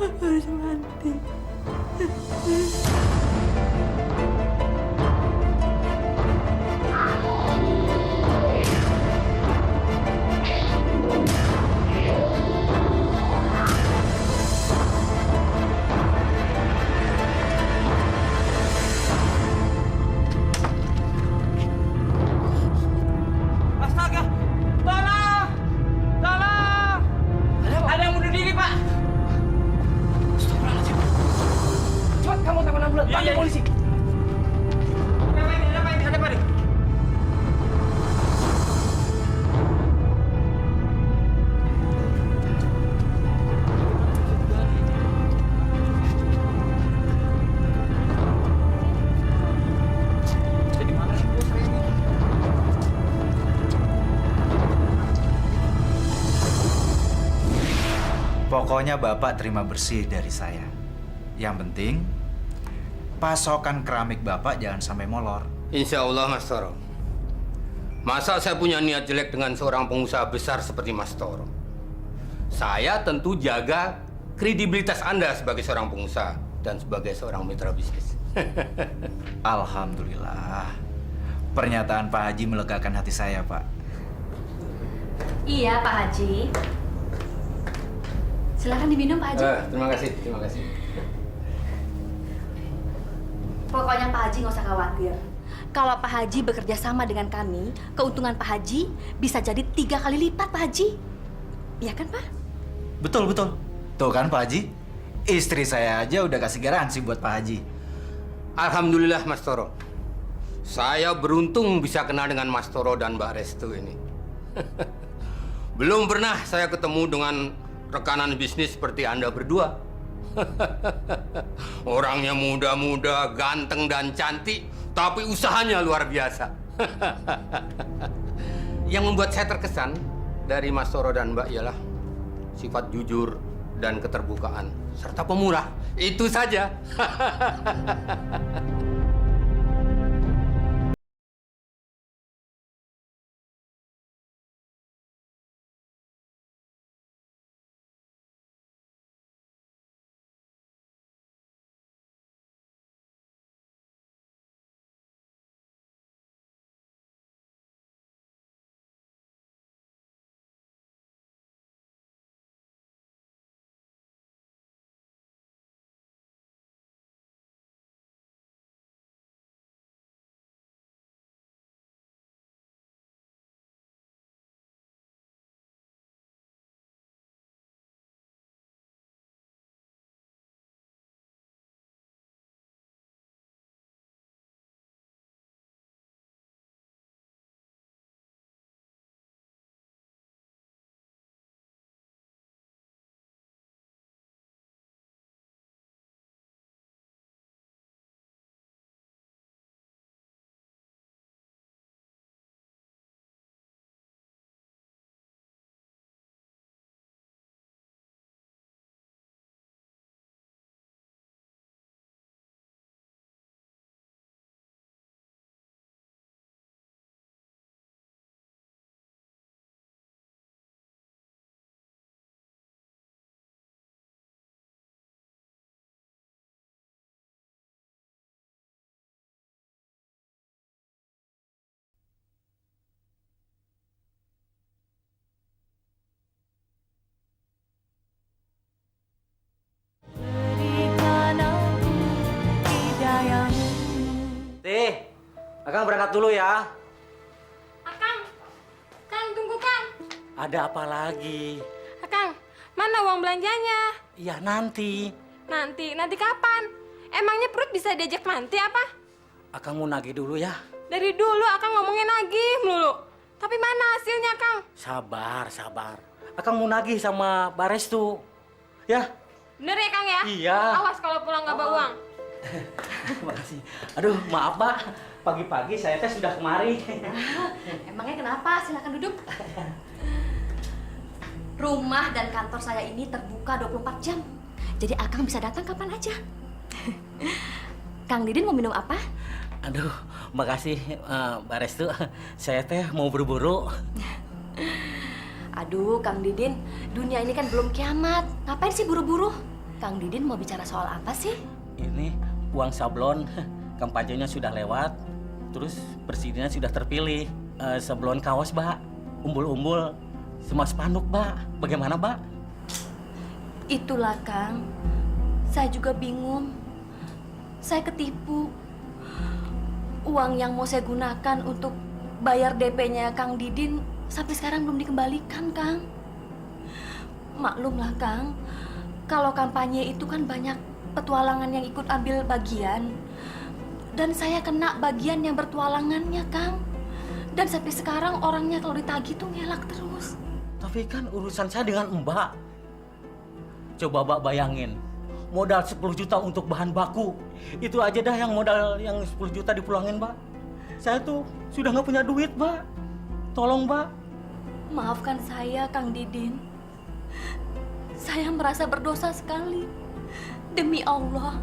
harus mati. Astaga! Tolong! Tolong! Ada yang bunuh diri, Pak! Astagfirullahaladzim. Cepat kamu telepon ambulans, panggil polisi. Ada apa ini? Ada apa ini? Jadi mana sih bos saya ini? Pokoknya Bapak terima bersih dari saya. Yang penting, pasokan keramik Bapak jangan sampai molor. Insya Allah, Mas Toro. Masa saya punya niat jelek dengan seorang pengusaha besar seperti Mas Toro? Saya tentu jaga kredibilitas Anda sebagai seorang pengusaha dan sebagai seorang mitra bisnis. Alhamdulillah. Pernyataan Pak Haji melegakan hati saya, Pak. Iya, Pak Haji. Silakan diminum, Pak Haji. Terima kasih, terima kasih. Pokoknya Pak Haji nggak usah khawatir. Kalau Pak Haji bekerja sama dengan kami, keuntungan Pak Haji bisa jadi 3 kali lipat, Pak Haji. Iya kan, Pak? Betul, betul. Tuh kan Pak Haji, istri saya aja udah kasih garansi buat Pak Haji. Alhamdulillah, Mas Toro. Saya beruntung bisa kenal dengan Mas Toro dan Mbak Restu ini. Belum pernah saya ketemu dengan rekanan bisnis seperti Anda berdua. Orangnya muda-muda, ganteng dan cantik, tapi usahanya luar biasa. Yang membuat saya terkesan dari Mas Toro dan Mbak ialah sifat jujur dan keterbukaan, serta pemurah. Itu saja. Akang berangkat dulu ya. Kang, tunggu Kang. Ada apa lagi? Kang, mana uang belanjanya? Ya nanti. Nanti kapan? Emangnya perut bisa diajak nanti apa? Akang mau nagih dulu ya. Dari dulu Akang ngomongin nagih melulu. Tapi mana hasilnya, Kang? Sabar. Akang mau nagih sama Bares tuh. Ya. Bener ya, Kang ya? Iya. Awas kalau pulang nggak bawa uang. Terima kasih. Aduh, maaf Pak. Pagi-pagi saya teh sudah kemari. Emangnya kenapa? Silakan duduk. Rumah dan kantor saya ini terbuka 24 jam. Jadi Akang bisa datang kapan aja. Kang Didin mau minum apa? Aduh, makasih Mbak Restu. Saya teh mau buru-buru. Aduh, Kang Didin, dunia ini kan belum kiamat. Ngapain sih buru-buru? Kang Didin mau bicara soal apa sih? Ini uang sablon, kampanyenya sudah lewat, terus presidennya sudah terpilih. Sablon kaos, Mbak, umbul-umbul, semua spanduk, Mbak. Bagaimana, Mbak? Itulah, Kang. Saya juga bingung. Saya ketipu. Uang yang mau saya gunakan untuk bayar DP-nya Kang Didin sampai sekarang belum dikembalikan, Kang. Maklumlah, Kang. Kalau kampanye itu kan banyak petualangan yang ikut ambil bagian. Dan saya kena bagian yang bertualangannya, Kang. Dan sampai sekarang orangnya kalau ditagih tuh ngelak terus. Tapi kan urusan saya dengan Mbak. Coba Mbak bayangin, modal 10 juta untuk bahan baku. Itu aja dah yang modal yang 10 juta dipulangin, Mbak. Saya tuh sudah nggak punya duit, Mbak. Tolong, Mbak. Maafkan saya, Kang Didin. Saya merasa berdosa sekali. Demi Allah,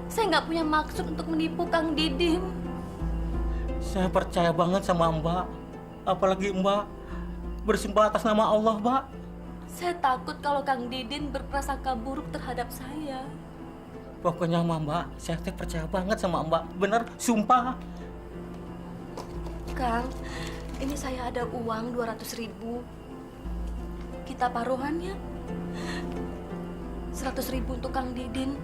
saya nggak punya maksud untuk menipu Kang Didin. Saya percaya banget sama Mbak. Apalagi Mbak bersumpah atas nama Allah, Mbak. Saya takut kalau Kang Didin berprasangka buruk terhadap saya. Pokoknya sama Mbak, saya teh percaya banget sama Mbak. Bener, sumpah. Kang, ini saya ada uang 200.000. Kita paruhannya. 100.000 untuk Kang Didin.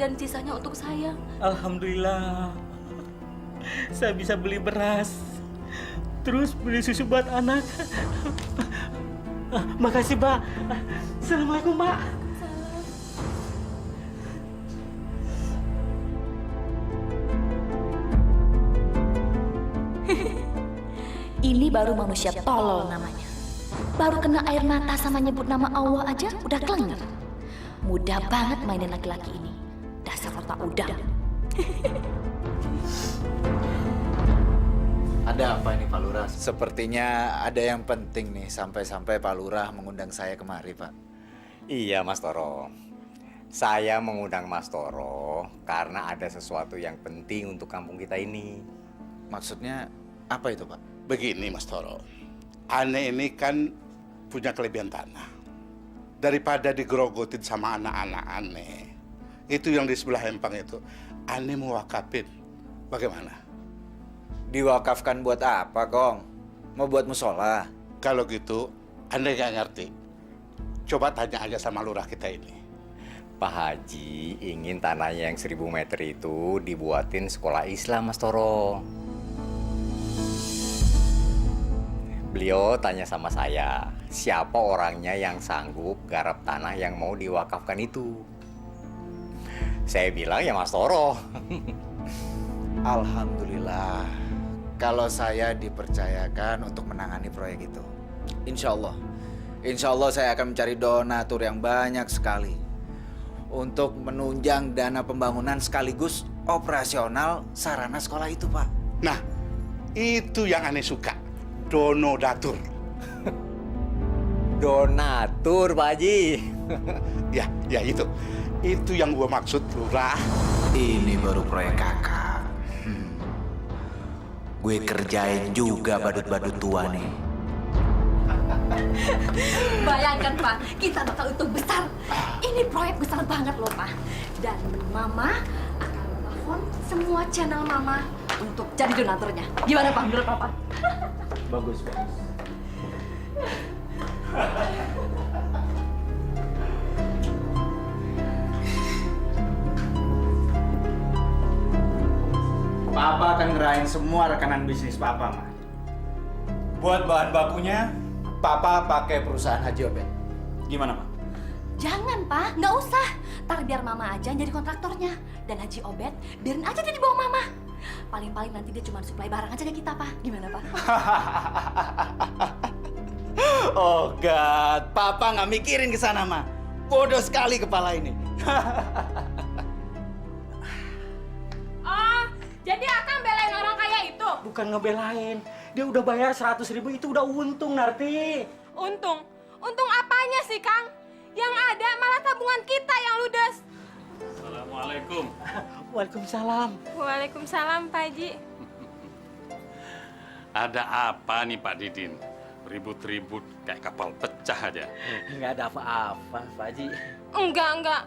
Dan sisanya untuk saya. Alhamdulillah. Saya bisa beli beras. Terus beli susu buat anak. Makasih, Mbak. Assalamualaikum, Mbak. Ini baru manusia tolol namanya. Baru kena air mata sama nyebut nama Allah aja udah kelenger. Mudah banget mainin laki-laki ini. Dasar otak udang. Ada apa ini Pak Lurah? Sepertinya ada yang penting nih sampai-sampai Pak Lurah mengundang saya kemari, Pak. Iya, Mas Toro. Saya mengundang Mas Toro karena ada sesuatu yang penting untuk kampung kita ini. Maksudnya apa itu, Pak? Begini Mas Toro, Ane ini kan punya kelebihan tanah. Daripada digerogotin sama anak-anak Ane, itu yang di sebelah empang itu, Ane mau wakafin. Bagaimana? Diwakafkan buat apa, Kong? Mau buat musola? Kalau gitu, Ane nggak ngerti. Coba tanya aja sama lurah kita ini. Pak Haji ingin tanahnya yang 1000 meter itu dibuatin sekolah Islam, Mas Toro. Beliau tanya sama saya, siapa orangnya yang sanggup garap tanah yang mau diwakafkan itu? Saya bilang ya Mas Toro. Alhamdulillah. Kalau saya dipercayakan untuk menangani proyek itu. Insya Allah saya akan mencari donatur yang banyak sekali. Untuk menunjang dana pembangunan sekaligus operasional sarana sekolah itu, Pak. Nah, itu yang Ane suka. Donodatur. Donatur, Pak Haji. Ya itu. Itu yang gua maksud, lurah. Ini baru proyek kakak. Gue kerjain juga badut-badut tua nih. Bayangkan, Pak, kita bakal untung besar. Ini proyek besar banget loh, Pak. Dan Mama akan telepon semua channel Mama untuk jadi donaturnya. Gimana, Pak? Menurut Papa? Bagus. Papa akan ngerahin semua rekanan bisnis Papa, Ma. Buat bahan bakunya, Papa pakai perusahaan Haji Obed. Gimana, Ma? Jangan, Pak. Nggak usah. Ntar biar Mama aja yang jadi kontraktornya. Dan Haji Obed, biarin aja dia di bawah Mama. Paling-paling nanti dia cuma supply barang aja ke kita, Pak. Gimana, Pak? Oh, God. Papa nggak mikirin ke sana, Ma. Bodoh sekali kepala ini. Oh, jadi Akang belain orang kaya itu? Bukan ngebelain. Dia udah bayar 100.000 itu udah untung, Narti. Untung? Untung apanya sih, Kang? Yang ada malah tabungan kita yang ludes. Assalamualaikum. Waalaikumsalam. Waalaikumsalam, Pak Haji. Ada apa nih Pak Didin? Ribut-ribut kayak kapal pecah aja. Nggak ada apa-apa, Pak Haji. Enggak.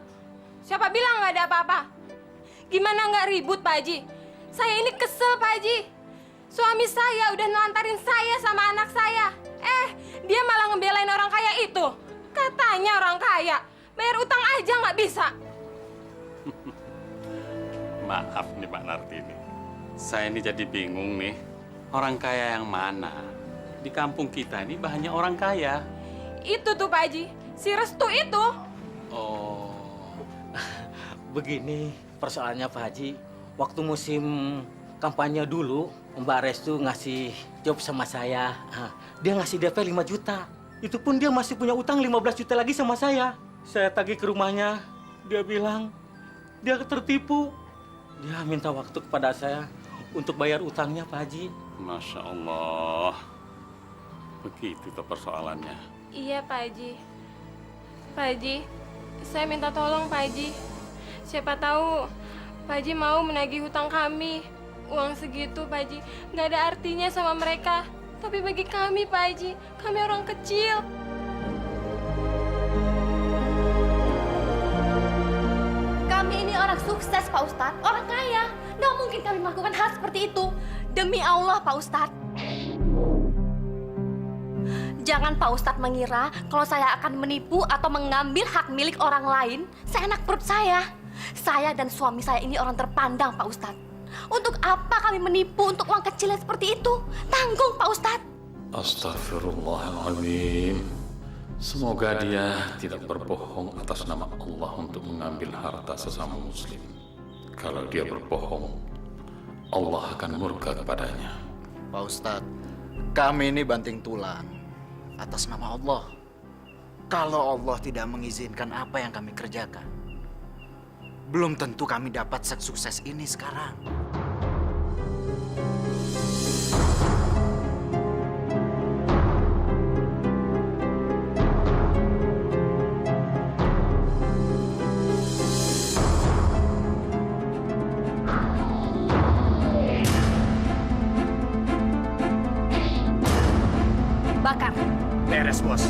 Siapa bilang nggak ada apa-apa? Gimana nggak ribut, Pak Haji? Saya ini kesel, Pak Haji. Suami saya udah nelantarin saya sama anak saya. Dia malah ngebelain orang kaya itu. Katanya orang kaya, bayar utang aja nggak bisa. Maaf nih Pak Nartini. Saya ini jadi bingung nih. Orang kaya yang mana? Di kampung kita ini banyak orang kaya. Itu tuh, Pak Haji. Si Restu itu. Oh, Begini persoalannya, Pak Haji. Waktu musim kampanye dulu, Mbak Restu ngasih job sama saya. Dia ngasih DP 5 juta. Itu pun dia masih punya utang 15 juta lagi sama saya. Saya tagih ke rumahnya. Dia bilang dia tertipu. Dia minta waktu kepada saya untuk bayar utangnya, Pak Haji. Masya Allah. Begitu tuh persoalannya. Iya, Pak Haji. Pak Haji, saya minta tolong, Pak Haji. Siapa tahu Pak Haji mau menagih hutang kami. Uang segitu, Pak Haji, nggak ada artinya sama mereka. Tapi bagi kami, Pak Haji, kami orang kecil. Kami ini orang sukses, Pak Ustadz. Orang kaya. Nggak mungkin kami melakukan hal seperti itu. Demi Allah, Pak Ustadz. Jangan Pak Ustadz mengira kalau saya akan menipu atau mengambil hak milik orang lain seenak perut saya. Saya dan suami saya ini orang terpandang, Pak Ustadz. Untuk apa kami menipu untuk uang kecil yang seperti itu? Tanggung, Pak Ustadz. Astagfirullahaladzim. Semoga dia tidak berbohong atas nama Allah untuk mengambil harta sesama muslim. Kalau dia berbohong, Allah akan murka kepadanya. Pak Ustadz, kami ini banting tulang atas nama Allah. Kalau Allah tidak mengizinkan apa yang kami kerjakan, belum tentu kami dapat sukses ini sekarang. Bakar. Beres, Bos.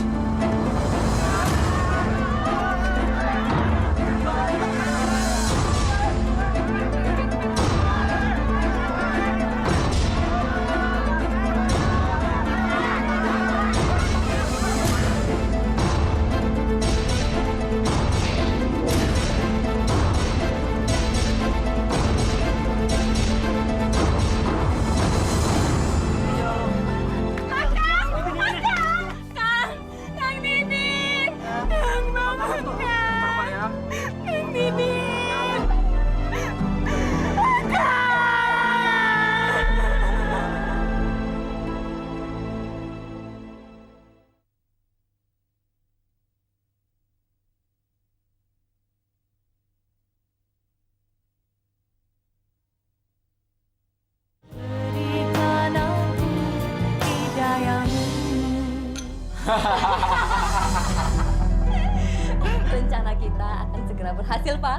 Rencana kita akan segera berhasil, Pak.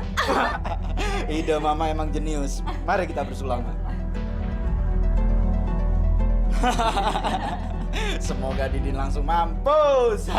Ide Mama emang jenius. Mari kita bersulama. Semoga Didin langsung mampus.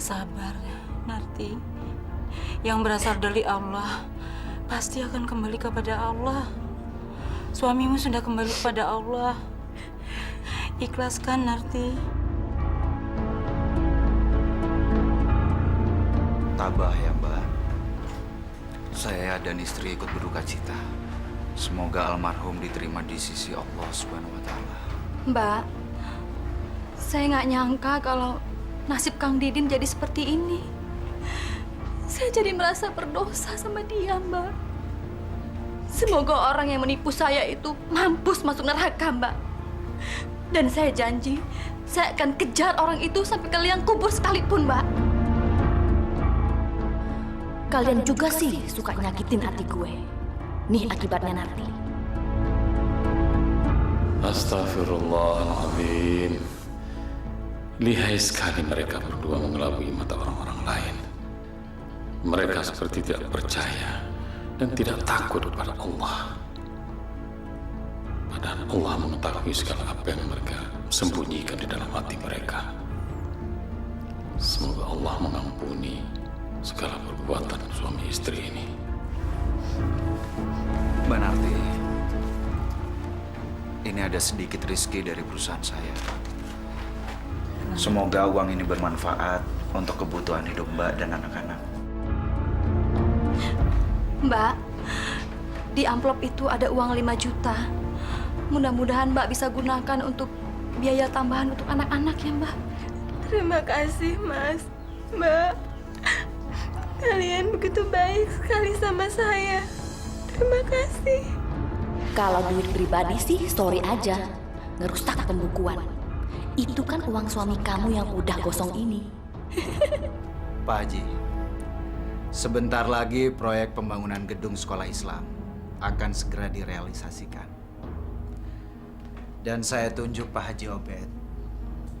Sabar, Narti. Yang berasal dari Allah pasti akan kembali kepada Allah. Suamimu sudah kembali kepada Allah. Ikhlaskan, Narti. Tabah ya, Mbak. Saya dan istri ikut berduka cita Semoga almarhum diterima di sisi Allah Subhanahu wa Ta'ala. Mbak, saya nggak nyangka kalau nasib Kang Didin jadi seperti ini. Saya jadi merasa berdosa sama dia, Mbak. Semoga orang yang menipu saya itu mampus masuk neraka, Mbak. Dan saya janji, saya akan kejar orang itu sampai ke liang kubur sekalipun, Mbak. Kalian juga sih suka nyakitin hati gue. Nih akibatnya nanti. Astagfirullahaladzim. Lihai sekali mereka berdua mengelabui mata orang-orang lain. Mereka seperti tidak percaya dan tidak takut kepada Allah. Padahal Allah mengetahui segala apa yang mereka sembunyikan di dalam hati mereka. Semoga Allah mengampuni segala perbuatan suami istri ini. Mbak Narti, ini ada sedikit rezeki dari perusahaan saya. Semoga uang ini bermanfaat untuk kebutuhan hidup Mbak dan anak-anak. Mbak, di amplop itu ada uang 5 juta. Mudah-mudahan Mbak bisa gunakan untuk biaya tambahan untuk anak-anak ya, Mbak. Terima kasih, Mas. Mbak, kalian begitu baik sekali sama saya. Terima kasih. Kalau duit pribadi sih sorry aja, ngerusak pembukuan. Itu kan uang suami kamu yang udah gosong ini. Pak Haji, sebentar lagi proyek pembangunan gedung sekolah Islam akan segera direalisasikan. Dan saya tunjuk Pak Haji Obed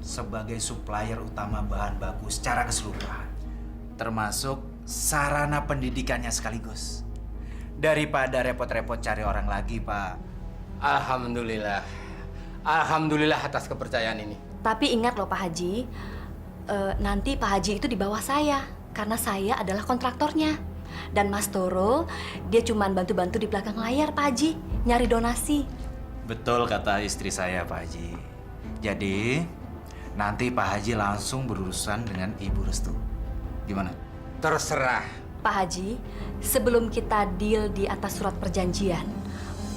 sebagai supplier utama bahan baku secara keseluruhan, termasuk sarana pendidikannya sekaligus. Daripada repot-repot cari orang lagi, Pak. Alhamdulillah. Alhamdulillah atas kepercayaan ini. Tapi ingat loh Pak Haji, nanti Pak Haji itu di bawah saya, karena saya adalah kontraktornya. Dan Mas Toro, dia cuma bantu-bantu di belakang layar Pak Haji, nyari donasi. Betul kata istri saya, Pak Haji. Jadi, nanti Pak Haji langsung berurusan dengan Ibu Restu. Gimana? Terserah. Pak Haji, sebelum kita deal di atas surat perjanjian,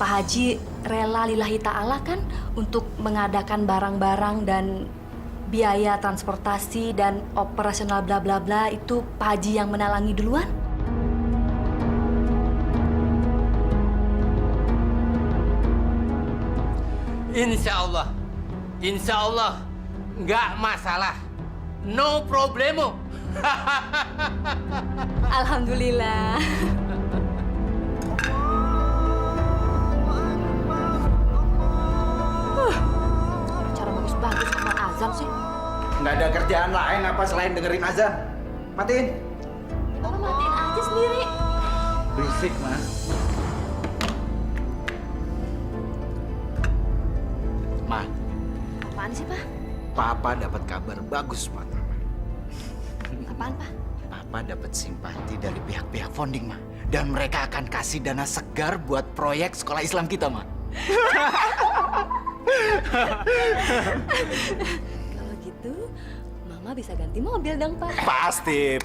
Pak Haji rela lillahi ta'ala kan untuk mengadakan barang-barang dan biaya transportasi dan operasional bla bla bla itu Pak Haji yang menalangi duluan? Insya Allah, nggak masalah, no problemo. Alhamdulillah. Cara bagus-bagus sama azan sih. Nggak ada kerjaan lain apa selain dengerin azan? Matiin. Matiin aja sendiri. Berisik, Mas. Ma, Apaan sih, Pak? Papa dapat kabar bagus, Pak. Apaan, Pak? Papa dapat simpati dari pihak-pihak founding, Ma. Dan mereka akan kasih dana segar buat proyek sekolah Islam kita, Ma. Kalau gitu, Mama bisa ganti mobil dong, Pak.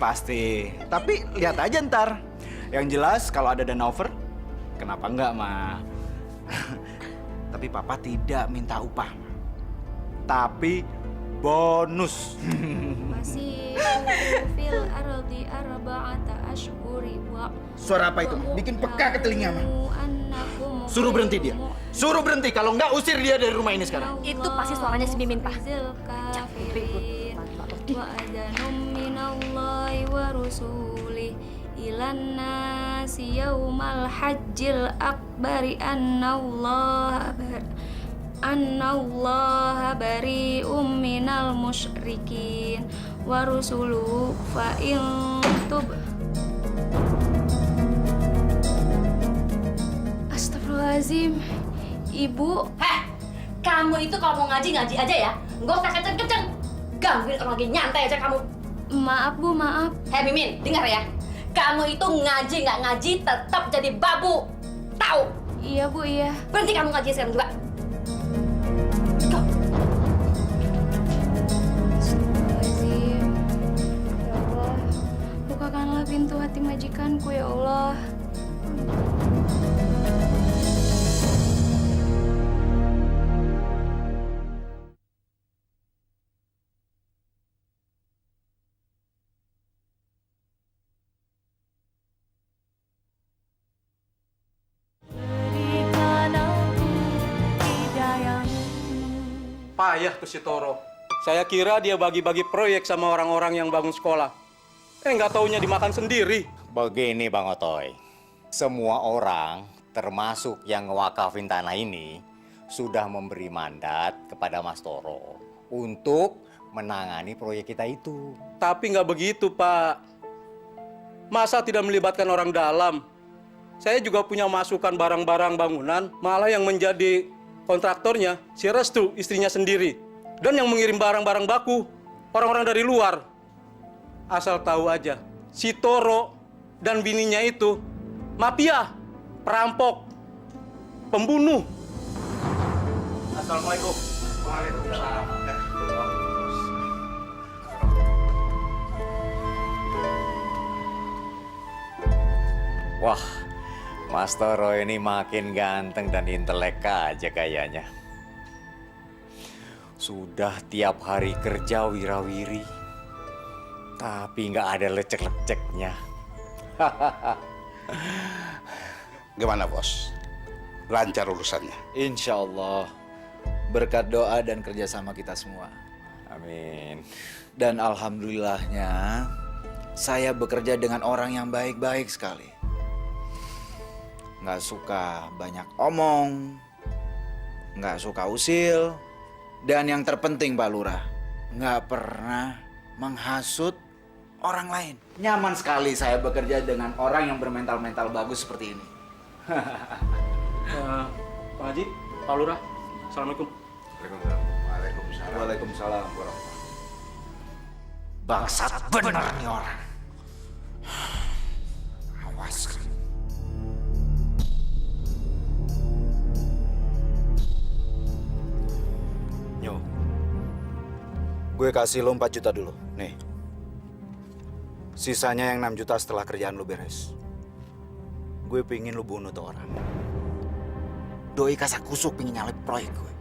Pasti. Tapi lihat aja ntar. Yang jelas kalau ada dana over, kenapa enggak, Ma? Tapi Papa tidak minta upah, Ma. Tapi bonus. Masih fil ardi arba'ata ashhuri wa Suara apa itu? Bikin peka ke telinga, Ma. Suruh berhenti dia. Suruh berhenti. Kalau enggak, usir dia dari rumah ini sekarang. Itu pasti suaranya si Mimin, Pak. Wa adanum minallahi wa rusulih ilan nasi yaumal hajjil akbari annallaha bari'um minal musyrikin wa rusuluhu fa in tub. Astagfirullahaladzim, Ibu. Heh, kamu itu kalau mau ngaji aja ya. Nggak usah kenceng-kenceng. Gangguin orang lagi nyantai aja kamu. Maaf, Bu, maaf. Hei Mimin, dengar ya. Kamu itu ngaji nggak ngaji tetap jadi babu. Tahu? Iya, Bu, iya. Berhenti kamu ngaji sekarang juga. Go. Astagfirullahaladzim. Ya Allah, bukakanlah pintu hati majikanku, ya Allah. saya tuh si Toro. Saya kira dia bagi-bagi proyek sama orang-orang yang bangun sekolah. Nggak taunya dimakan sendiri. Begini Bang Otoy, semua orang termasuk yang ngewakafin tanah ini sudah memberi mandat kepada Mas Toro untuk menangani proyek kita itu. Tapi nggak begitu, Pak. Masa tidak melibatkan orang dalam? Saya juga punya masukan barang-barang bangunan, malah yang menjadi kontraktornya si Restu, istrinya sendiri. Dan yang mengirim barang-barang baku, orang-orang dari luar. Asal tahu aja, si Toro dan bininya itu mafia, perampok, pembunuh. Assalamualaikum. Waalaikumsalam. Wah, Mas Toro ini makin ganteng dan intelek aja kayaknya. Sudah tiap hari kerja wirawiri, tapi nggak ada lecek-leceknya. Gimana bos? Lancar urusannya? Insya Allah. Berkat doa dan kerjasama kita semua. Amin. Dan alhamdulillahnya, saya bekerja dengan orang yang baik-baik sekali. Nggak suka banyak omong, nggak suka usil, dan yang terpenting Pak Lurah, nggak pernah menghasut orang lain. Nyaman sekali saya bekerja dengan orang yang bermental-mental bagus seperti ini. Pak Haji, Pak Lurah, Assalamualaikum. Waalaikumsalam. Waalaikumsalam. Bangsat bener nih orang. Awas. Nyo, gue kasih lo 4 juta dulu. Nih. Sisanya yang 6 juta setelah kerjaan lo beres. Gue pingin lo bunuh tuh orang. Doi kasak kusuk pingin nyalip proyek gue.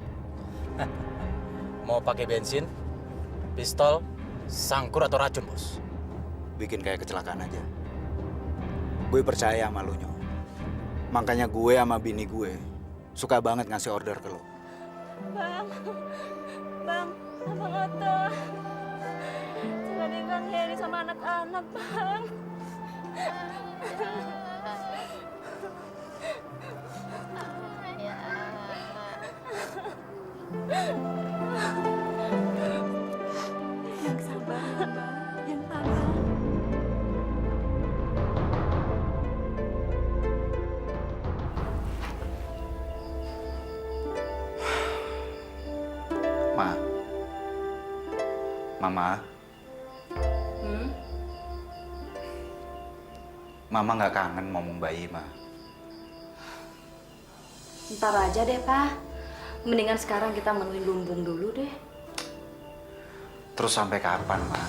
Mau pakai bensin, pistol, sangkur atau racun, Bos? Bikin kayak kecelakaan aja. Gue percaya sama lo, Nyo. Makanya gue sama bini gue suka banget ngasih order ke lo. Bang, Abang Oto. Jangan Bang Heri sama anak-anak, Bang. Yang sabar, Bang. Yang tabah. Ma. Mama. Mama nggak kangen ngomong bayi, Ma. Ntar aja deh, Pak. Mendingan sekarang kita menuin lumbung dulu deh. Terus sampai kapan, Ma?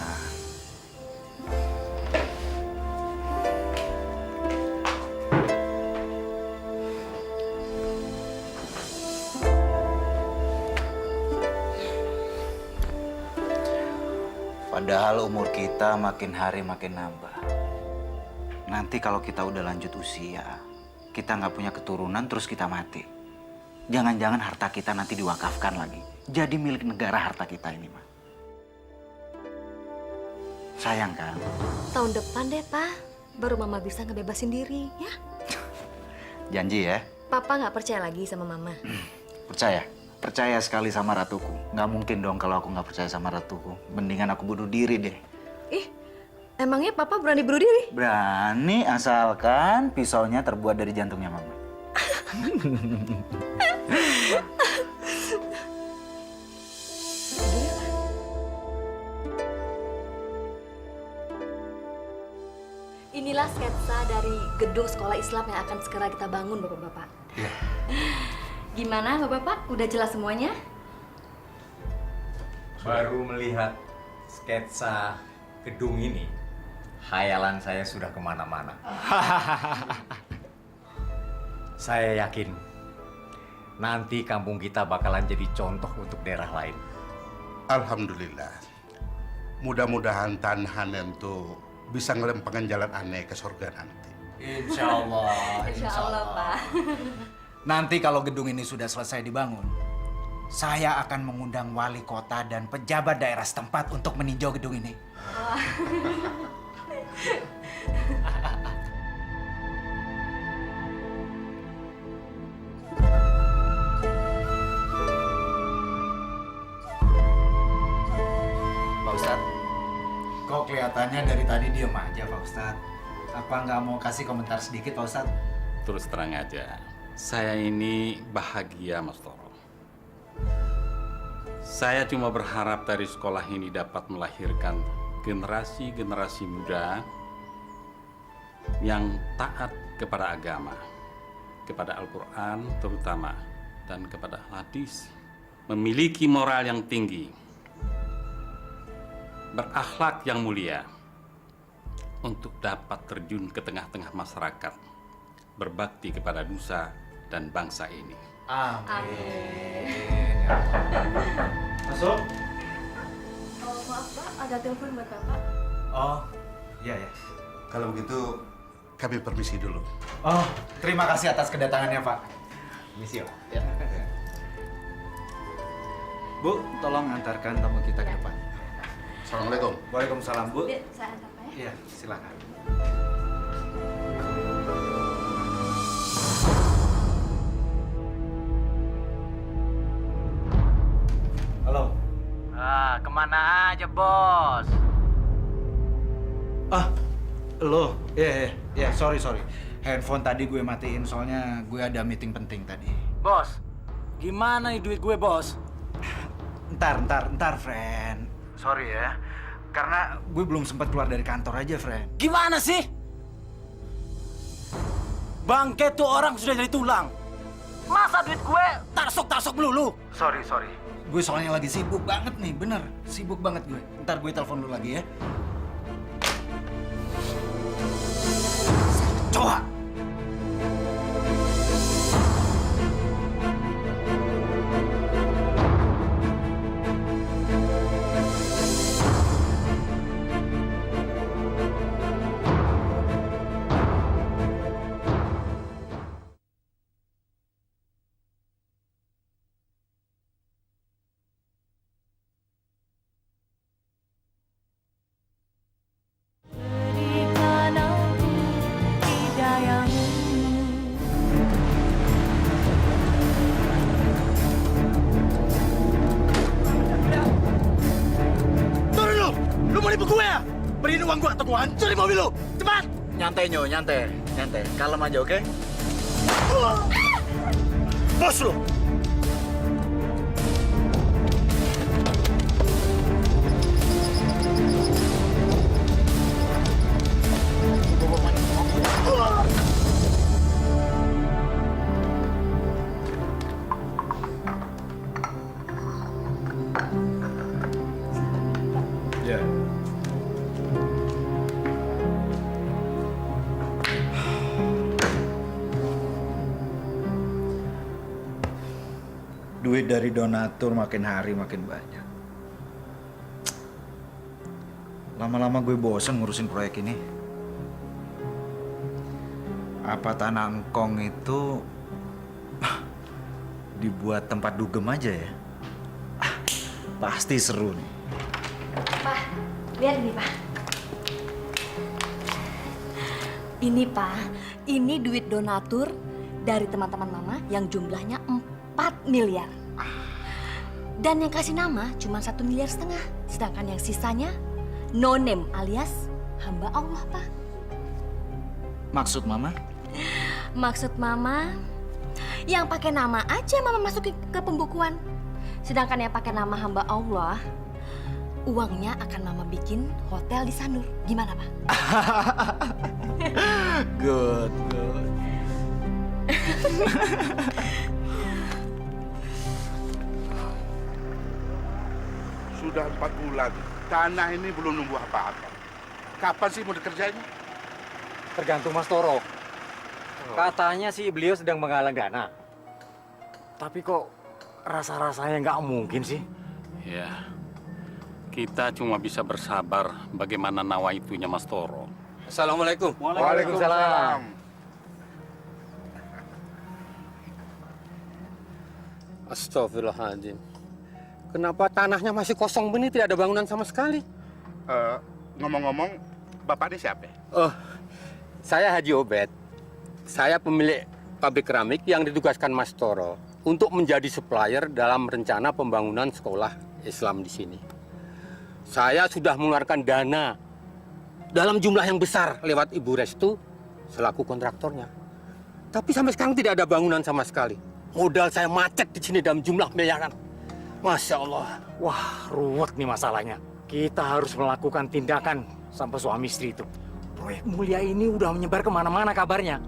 Padahal umur kita makin hari makin nambah. Nanti kalau kita udah lanjut usia, kita nggak punya keturunan terus kita mati. Jangan-jangan harta kita nanti diwakafkan lagi. Jadi milik negara harta kita ini, Ma. Sayang kan? Tahun depan deh, Pak. Baru Mama bisa ngebebasin diri, ya? Janji ya? Papa nggak percaya lagi sama Mama. Percaya? Percaya sekali sama ratuku. Nggak mungkin dong kalau aku nggak percaya sama ratuku. Mendingan aku bunuh diri deh. Ih, emangnya Papa berani bunuh diri? Berani asalkan pisaunya terbuat dari jantungnya Mama. Inilah sketsa dari gedung sekolah Islam yang akan segera kita bangun, Bapak-Bapak. Gimana, Bapak-Bapak? Udah jelas semuanya? Baru melihat sketsa gedung ini, khayalan saya sudah kemana-mana. Saya yakin nanti kampung kita bakalan jadi contoh untuk daerah lain. Alhamdulillah. Mudah-mudahan tanah itu bisa ngelempengin jalan aneh ke surga nanti. Insya Allah. Insya Allah, Pak. Nanti kalau gedung ini sudah selesai dibangun, saya akan mengundang wali kota dan pejabat daerah setempat untuk meninjau gedung ini. Pak Ustadz, kok kelihatannya dari tadi diem aja Pak Ustadz? Apa nggak mau kasih komentar sedikit Pak Ustadz? Terus terang aja, saya ini bahagia Mas Toro. Saya cuma berharap dari sekolah ini dapat melahirkan generasi-generasi muda yang taat kepada agama, kepada Al-Quran terutama, dan kepada hadis. Memiliki moral yang tinggi, berakhlak yang mulia, untuk dapat terjun ke tengah-tengah masyarakat, berbakti kepada nusa dan bangsa ini. Amin. Masuk. Oh, maaf Pak, ada telepon buat Bapak. Oh, iya ya. Kalau begitu, kami permisi dulu. Oh, terima kasih atas kedatangannya Pak. Misi ya. Bu, tolong antarkan tamu kita ke depan. Assalamualaikum. Waalaikumsalam Bu. Biar saya antar Pak ya. Iya, silakan. Halo. Kemana aja, Bos? Lo? Iya, sorry. Handphone tadi gue matiin soalnya gue ada meeting penting tadi. Bos, gimana nih duit gue, Bos? Ntar, friend. Sorry ya. Karena gue belum sempat keluar dari kantor aja, friend. Gimana sih? Bangke tuh orang sudah jadi tulang. Masa duit gue tarsok melulu? Sorry. Gue soalnya lagi sibuk banget nih, bener. Sibuk banget gue. Ntar gue telepon dulu lagi ya. Coba. Beriin uang gua atau gua hancurin mobil lu. Cepat. Nyantai, nyantai. Kalem aja, oke? Bos lu. Ya. Duit dari donatur makin hari makin banyak. Lama-lama gue bosen ngurusin proyek ini. Apa tanah engkong itu dibuat tempat dugem aja ya? Pasti seru nih. Pak, lihat ini Pak. Ini Pak, ini duit donatur dari teman-teman Mama yang jumlahnya 4 miliar. Dan yang kasih nama cuma 1,5 miliar. Sedangkan yang sisanya no name alias hamba Allah, Pak. Maksud Mama? Maksud Mama, yang pakai nama aja Mama masukin ke pembukuan. Sedangkan yang pakai nama hamba Allah, uangnya akan Mama bikin hotel di Sanur. Gimana, Pak? Good. Sudah 4 bulan, tanah ini belum numbuh apa-apa. Kapan sih mau dikerjain? Tergantung Mas Toro. Katanya sih beliau sedang menggalang dana. Tapi kok rasa-rasanya nggak mungkin sih. Ya, kita cuma bisa bersabar bagaimana nawaitunya Mas Toro. Assalamualaikum. Waalaikumsalam. Astagfirullahaladzim. Kenapa tanahnya masih kosong begini, tidak ada bangunan sama sekali? Ngomong-ngomong, Bapak ini siapa? Oh, saya Haji Obed. Saya pemilik pabrik keramik yang ditugaskan Mas Toro untuk menjadi supplier dalam rencana pembangunan sekolah Islam di sini. Saya sudah mengeluarkan dana dalam jumlah yang besar lewat Ibu Restu selaku kontraktornya. Tapi sampai sekarang tidak ada bangunan sama sekali. Modal saya macet di sini dalam jumlah miliaran. Masya Allah. Wah, ruwet nih masalahnya. Kita harus melakukan tindakan sampai suami istri itu. Proyek mulia ini udah menyebar kemana-mana kabarnya.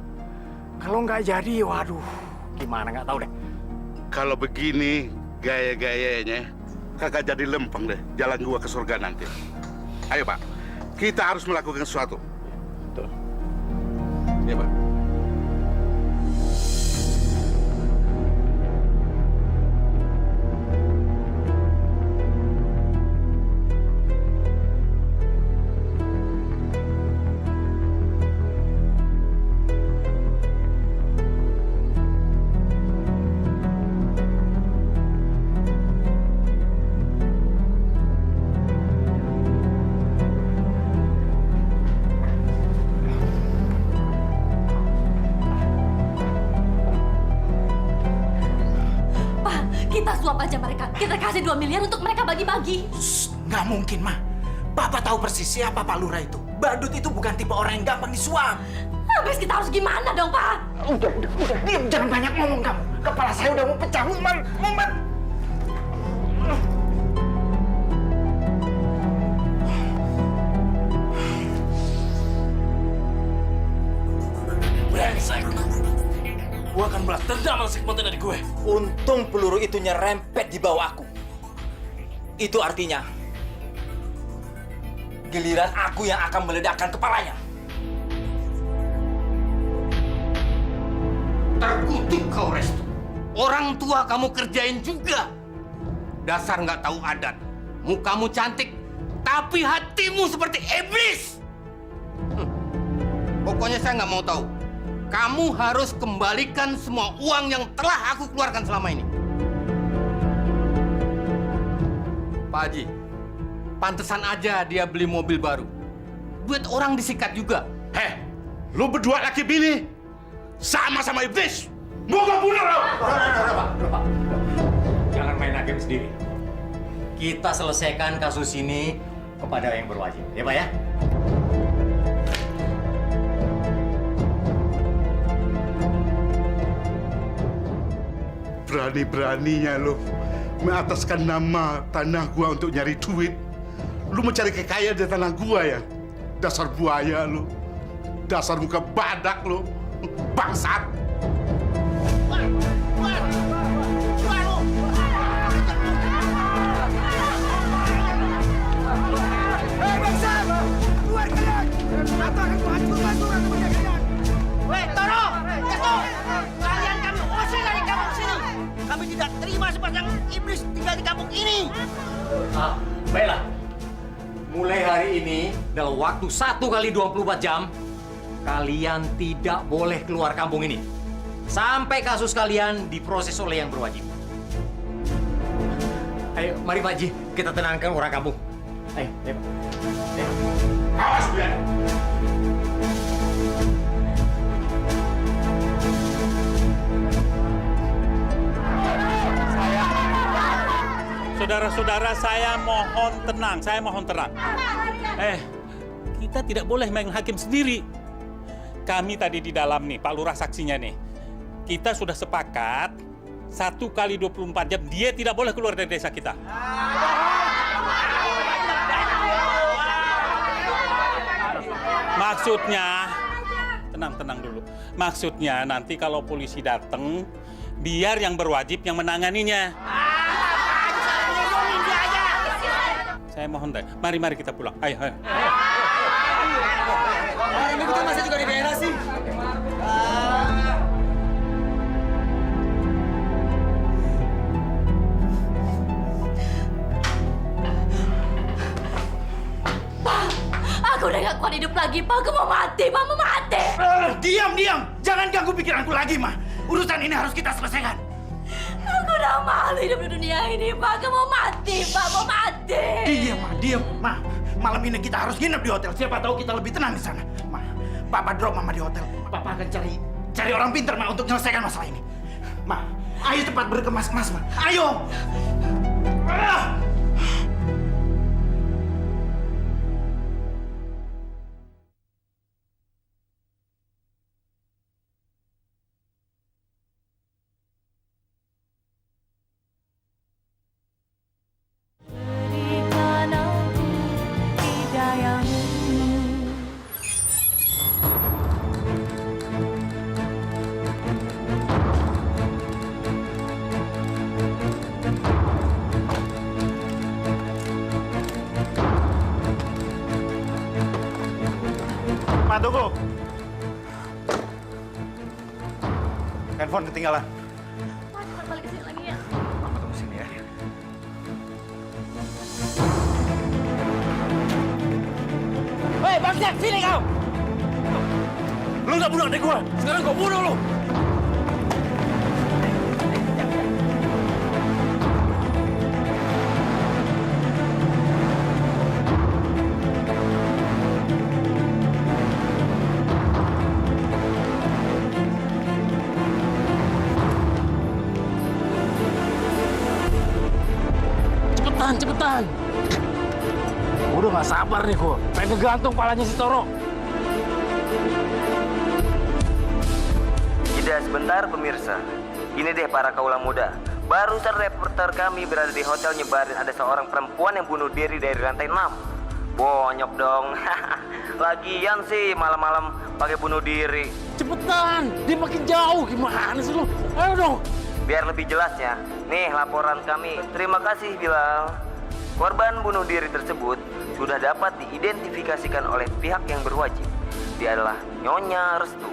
Kalau nggak jadi, waduh, gimana nggak tahu deh. Kalau begini gaya-gayanya, kagak jadi lempeng deh jalan gua ke surga nanti. Ayo Pak, kita harus melakukan sesuatu. Betul. Iya Pak. Kita suap aja mereka. Kita kasih 2 miliar untuk mereka bagi-bagi. Nggak mungkin, Ma. Papa tahu persis siapa Pak Lurah itu. Badut itu bukan tipe orang yang gampang disuap. Habis kita harus gimana dong, Pak? Udah, diam. Jangan banyak ngomong kamu. Kepala saya udah mau pecah. Mumet. Brengsek. Gua akan balas dendam atas hikmatan dari gue. Untung peluru itu nyerempet di bawah aku. Itu artinya giliran aku yang akan meledakkan kepalanya. Terkutuk kau, Restu. Orang tua kamu kerjain juga. Dasar nggak tahu adat. Mukamu cantik, tapi hatimu seperti iblis. Pokoknya saya nggak mau tahu. Kamu harus kembalikan semua uang yang telah aku keluarkan selama ini. Pak Haji, pantesan aja dia beli mobil baru. Duit orang disikat juga. Heh, lu berdua laki bini sama-sama iblis. Mau gak bunuh lo? Pak. Jangan main hakim sendiri. Kita selesaikan kasus ini kepada yang berwajib. Ya, Pak ya? Berani-beraninya lo mengataskan nama tanah gua untuk nyari duit. Lu mencari kekayaan di tanah gua ya? Dasar buaya lo. Dasar muka badak lo. Bangsat. Hei bangsa! Keluar kalian! Atau akan kuhancurkan rumah kalian! Weh, Toro! Restu! Kalian kami usir dari kampung sini! Kami tidak terima sepasang iblis tinggal di kampung ini! Baiklah. Mulai hari ini, dalam waktu 1 kali 24 jam, kalian tidak boleh keluar kampung ini. Sampai kasus kalian diproses oleh yang berwajib. Ayo, mari Pak Haji, kita tenangkan orang kampung. Ayo, Pak. Ayo. Awas, Bian! Saudara-saudara, saya mohon tenang. Kita tidak boleh main hakim sendiri. Kami tadi di dalam nih, Pak Lurah saksinya nih. Kita sudah sepakat 1 kali 24 jam dia tidak boleh keluar dari desa kita. Maksudnya, tenang dulu. Maksudnya nanti kalau polisi datang, biar yang berwajib yang menanganinya. Saya mohon deh, mari kita pulang. Ayo. Ini kita masih juga di daerah sih. Pak, aku udah gak kuat hidup lagi, Pak. Aku mau mati, Pak. Mau mati. Diam. Jangan ganggu pikiranku lagi, Ma. Urusan ini harus kita selesaikan. Aku udah udah malu hidup di dunia ini, Pak. Aku mau mati, Pak. Mau mati. Diam, Ma. Diam, Ma. Malam ini kita harus nginep di hotel. Siapa tahu kita lebih tenang di sana. Ma, Papa drop Mama di hotel. Papa akan cari orang pintar, Ma, untuk menyelesaikan masalah ini. Ma, ayo cepat berkemas-kemas, Ma. Ayo! Ah! Ma, tunggu. Handphone ketinggalan. Pak, cepat balik ke sini lagi ya. Mama tunggu sini ya. Hei, bangsat, sini kau! Lu nggak bunuh adik gua. Sekarang gua bunuh lu. Cepetan! Udah gak sabar nih gua. Pengen ngegantung palanya si Toro. Jeda sebentar pemirsa. Ini deh para kaula muda. Barusan reporter kami berada di hotel nyebarin ada seorang perempuan yang bunuh diri dari lantai 6. Bonyok dong. Lagian sih malam-malam pakai bunuh diri. Cepetan! Dia makin jauh. Gimana sih lu? Ayo dong! Biar lebih jelasnya, nih laporan kami. Terima kasih Bilal. Korban bunuh diri tersebut sudah dapat diidentifikasikan oleh pihak yang berwajib. Dia adalah Nyonya Restu.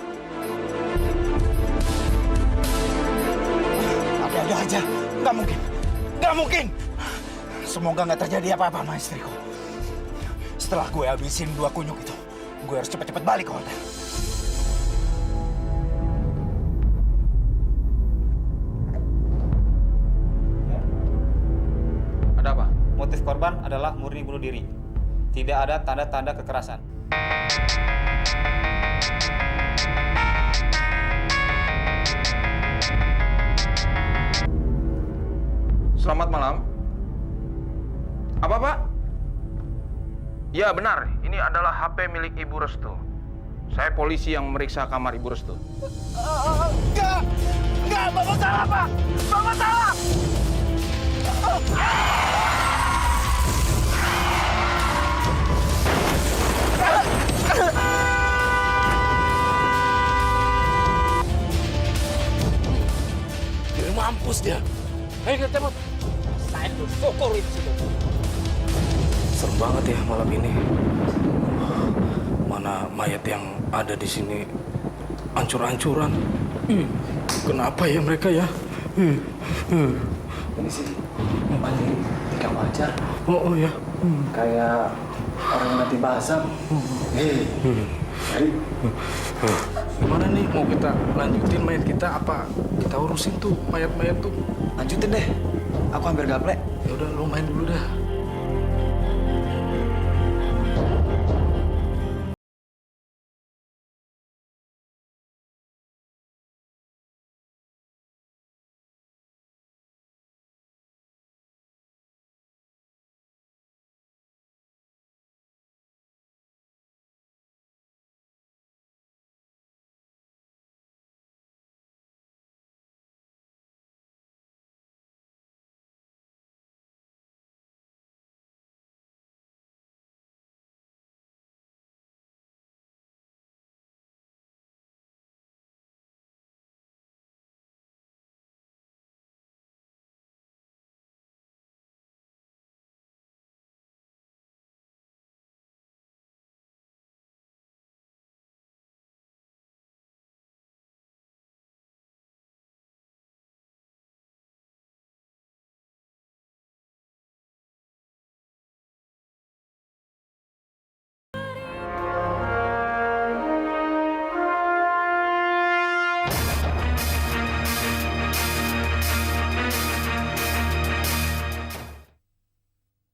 Ada aja. Nggak mungkin. Nggak mungkin. Semoga nggak terjadi apa-apa sama istriku. Setelah gue habisin 2 kunyuk itu, gue harus cepat-cepat balik ke hotel. Ada apa? Motif korban adalah murni bunuh diri. Tidak ada tanda-tanda kekerasan. Selamat malam. Apa, Pak? Ya, benar. Ini adalah HP milik Ibu Restu. Saya polisi yang memeriksa kamar Ibu Restu. Enggak! Enggak! Bapak salah, Pak! Bapak salah! Dia mampus dia. Ayo kita cabut. Saya tuh syukur itu. Serem banget ya malam ini. Mana mayat yang ada di sini ancur-ancuran. Kenapa ya mereka ya? Ini sih paling tidak wajar. Oh ya. Kayak orang yang mati basah. Gimana nih, mau kita lanjutin mayat kita apa kita urusin tuh mayat-mayat tuh? Lanjutin deh. Aku hampir gaplek. Ya udah, lu main dulu dah.